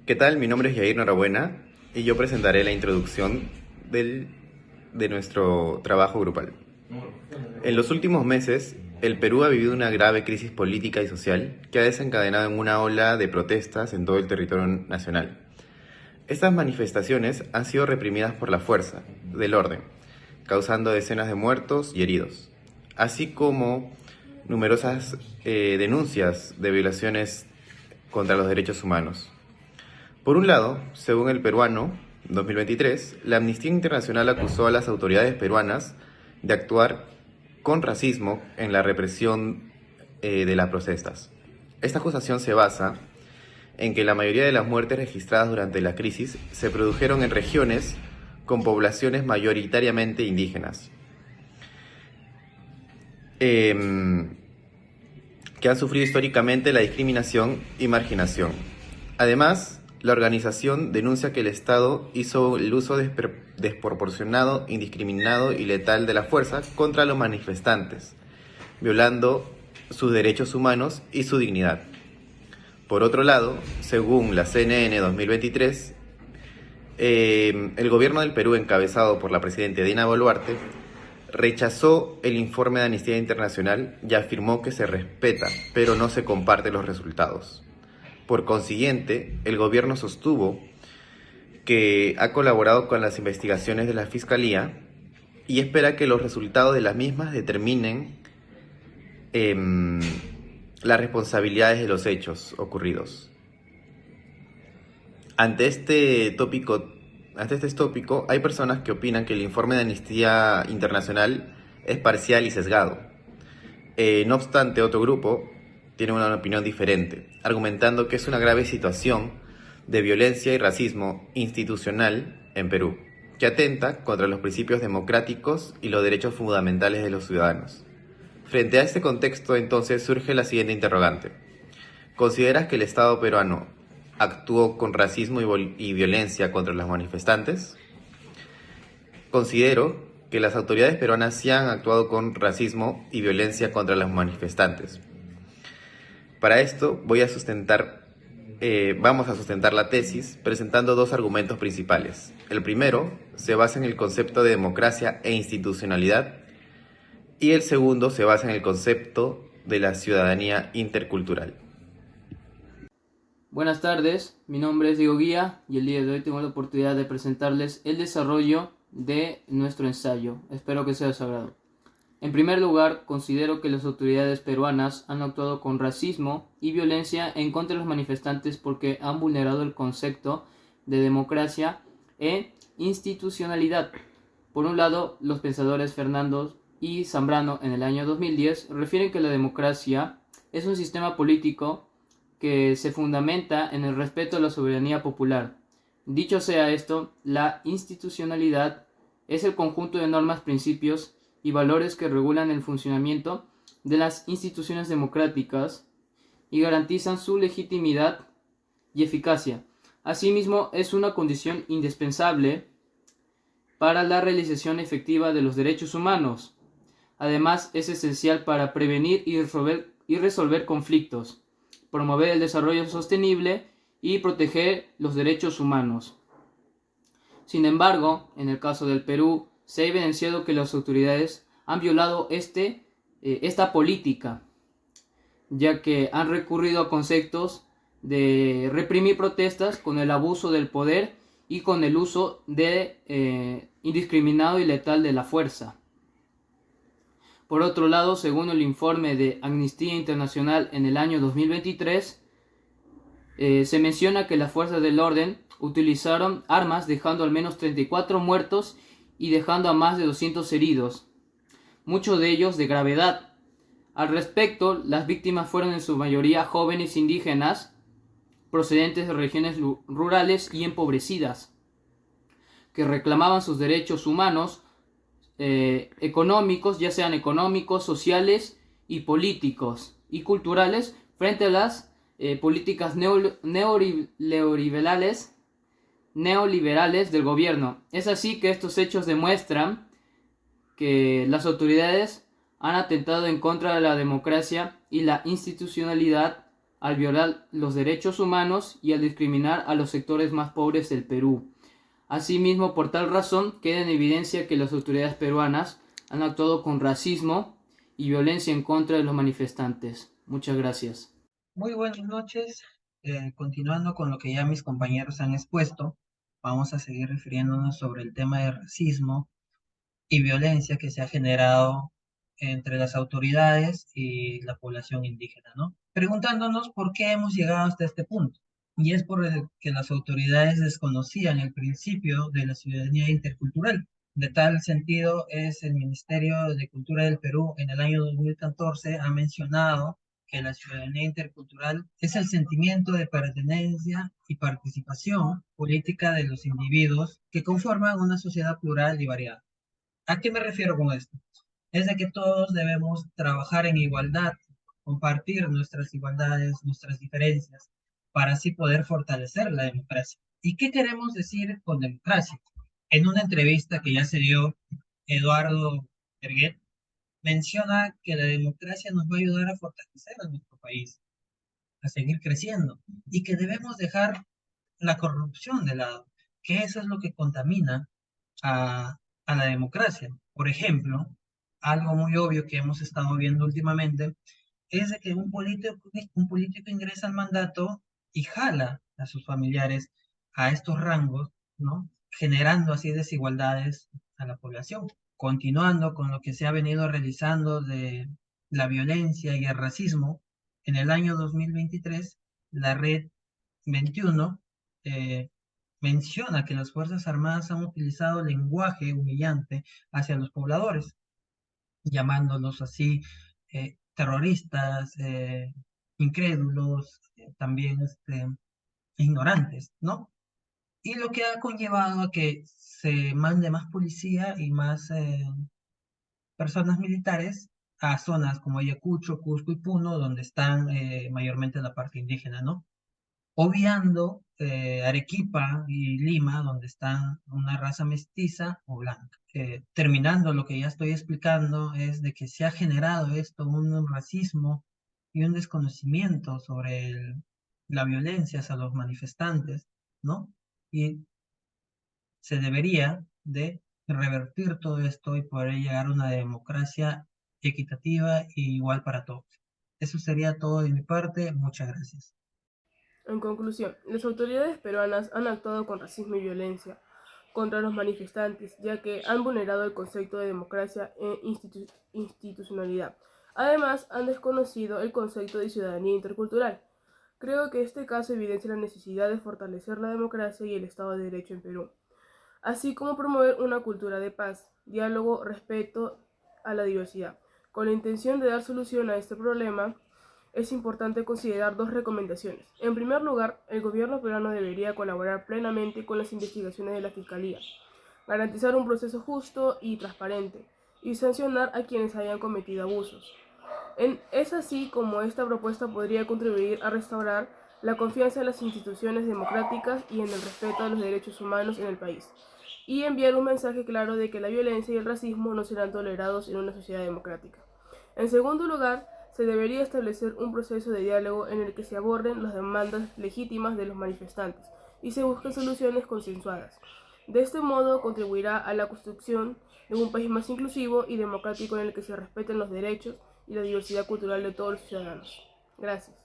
¿Qué tal? Mi nombre es Yair Norabuena y yo presentaré la introducción de nuestro trabajo grupal. En los últimos meses, el Perú ha vivido una grave crisis política y social que ha desencadenado en una ola de protestas en todo el territorio nacional. Estas manifestaciones han sido reprimidas por la fuerza del orden, causando decenas de muertos y heridos, así como numerosas denuncias de violaciones contra los derechos humanos. Por un lado, según el peruano 2023, la Amnistía Internacional acusó a las autoridades peruanas de actuar con racismo en la represión de las protestas. Esta acusación se basa en que la mayoría de las muertes registradas durante la crisis se produjeron en regiones con poblaciones mayoritariamente indígenas, eh, que han sufrido históricamente la discriminación y marginación. Además, la organización denuncia que el Estado hizo el uso desproporcionado, indiscriminado y letal de la fuerza contra los manifestantes, violando sus derechos humanos y su dignidad. Por otro lado, según la CNN 2023, el gobierno del Perú, encabezado por la presidenta Dina Boluarte, rechazó el informe de Amnistía Internacional y afirmó que se respeta, pero no se comparten los resultados. Por consiguiente, el gobierno sostuvo que ha colaborado con las investigaciones de la Fiscalía y espera que los resultados de las mismas determinen las responsabilidades de los hechos ocurridos. Ante este tópico, hay personas que opinan que el informe de Amnistía Internacional es parcial y sesgado. No obstante, otro grupo tiene una opinión diferente, argumentando que es una grave situación de violencia y racismo institucional en Perú, que atenta contra los principios democráticos y los derechos fundamentales de los ciudadanos. Frente a este contexto, entonces, surge la siguiente interrogante. ¿Consideras que el Estado peruano actuó con racismo y violencia contra los manifestantes? Considero que las autoridades peruanas sí han actuado con racismo y violencia contra los manifestantes. Para esto vamos a sustentar la tesis presentando dos argumentos principales. El primero se basa en el concepto de democracia e institucionalidad y el segundo se basa en el concepto de la ciudadanía intercultural. Buenas tardes, mi nombre es Diego Guía y el día de hoy tengo la oportunidad de presentarles el desarrollo de nuestro ensayo. Espero que sea de su agrado. En primer lugar, considero que las autoridades peruanas han actuado con racismo y violencia en contra de los manifestantes porque han vulnerado el concepto de democracia e institucionalidad. Por un lado, los pensadores Fernando y Zambrano en el año 2010 refieren que la democracia es un sistema político que se fundamenta en el respeto a la soberanía popular. Dicho sea esto, la institucionalidad es el conjunto de normas, principios y valores que regulan el funcionamiento de las instituciones democráticas y garantizan su legitimidad y eficacia. Asimismo, es una condición indispensable para la realización efectiva de los derechos humanos. Además, es esencial para prevenir y resolver conflictos, promover el desarrollo sostenible y proteger los derechos humanos. Sin embargo, en el caso del Perú, se ha evidenciado que las autoridades han violado esta política, ya que han recurrido a conceptos de reprimir protestas con el abuso del poder y con el uso indiscriminado y letal de la fuerza. Por otro lado, según el informe de Amnistía Internacional en el año 2023, se menciona que las fuerzas del orden utilizaron armas dejando al menos 34 muertos y dejando a más de 200 heridos, muchos de ellos de gravedad. Al respecto, las víctimas fueron en su mayoría jóvenes indígenas procedentes de regiones rurales y empobrecidas, que reclamaban sus derechos humanos económicos, ya sean económicos, sociales y políticos y culturales, frente a las políticas neoliberales del gobierno. Es así que estos hechos demuestran que las autoridades han atentado en contra de la democracia y la institucionalidad al violar los derechos humanos y al discriminar a los sectores más pobres del Perú. Asimismo, por tal razón, queda en evidencia que las autoridades peruanas han actuado con racismo y violencia en contra de los manifestantes. Muchas gracias. Muy buenas noches. Continuando con lo que ya mis compañeros han expuesto, vamos a seguir refiriéndonos sobre el tema de racismo y violencia que se ha generado entre las autoridades y la población indígena, ¿no? Preguntándonos por qué hemos llegado hasta este punto. Y es por el que las autoridades desconocían el principio de la ciudadanía intercultural. De tal sentido, es el Ministerio de Cultura del Perú en el año 2014 ha mencionado que la ciudadanía intercultural es el sentimiento de pertenencia y participación política de los individuos que conforman una sociedad plural y variada. ¿A qué me refiero con esto? Es de que todos debemos trabajar en igualdad, compartir nuestras igualdades, nuestras diferencias, para así poder fortalecer la democracia. ¿Y qué queremos decir con democracia? En una entrevista que ya se dio, Eduardo Berguet menciona que la democracia nos va a ayudar a fortalecer a nuestro país, a seguir creciendo, y que debemos dejar la corrupción de lado, que eso es lo que contamina a la democracia. Por ejemplo, algo muy obvio que hemos estado viendo últimamente es de que un político ingresa al mandato y jala a sus familiares a estos rangos, ¿no? Generando así desigualdades a la población. Continuando con lo que se ha venido realizando de la violencia y el racismo, en el año 2023, la Red 21 eh, menciona que las Fuerzas Armadas han utilizado lenguaje humillante hacia los pobladores, llamándolos así terroristas, incrédulos, también ignorantes, ¿no? Y lo que ha conllevado a que se mande más policía y más personas militares a zonas como Ayacucho, Cusco y Puno, donde están mayormente la parte indígena, ¿no? Obviando Arequipa y Lima, donde están una raza mestiza o blanca. Terminando lo que ya estoy explicando, es de que se ha generado esto, un racismo y un desconocimiento sobre la violencia hacia los manifestantes, ¿no? Y se debería de revertir todo esto y poder llegar a una democracia equitativa e igual para todos. Eso sería todo de mi parte. Muchas gracias. En conclusión, las autoridades peruanas han actuado con racismo y violencia contra los manifestantes, ya que han vulnerado el concepto de democracia e institucionalidad. Además, han desconocido el concepto de ciudadanía intercultural. Creo que este caso evidencia la necesidad de fortalecer la democracia y el Estado de Derecho en Perú, así como promover una cultura de paz, diálogo, respeto a la diversidad. Con la intención de dar solución a este problema, es importante considerar dos recomendaciones. En primer lugar, el gobierno peruano debería colaborar plenamente con las investigaciones de la Fiscalía, garantizar un proceso justo y transparente, y sancionar a quienes hayan cometido abusos. Es así como esta propuesta podría contribuir a restaurar la confianza en las instituciones democráticas y en el respeto a los derechos humanos en el país, y enviar un mensaje claro de que la violencia y el racismo no serán tolerados en una sociedad democrática. En segundo lugar, se debería establecer un proceso de diálogo en el que se aborden las demandas legítimas de los manifestantes y se busquen soluciones consensuadas. De este modo contribuirá a la construcción de un país más inclusivo y democrático en el que se respeten los derechos y la diversidad cultural de todos los ciudadanos. Gracias.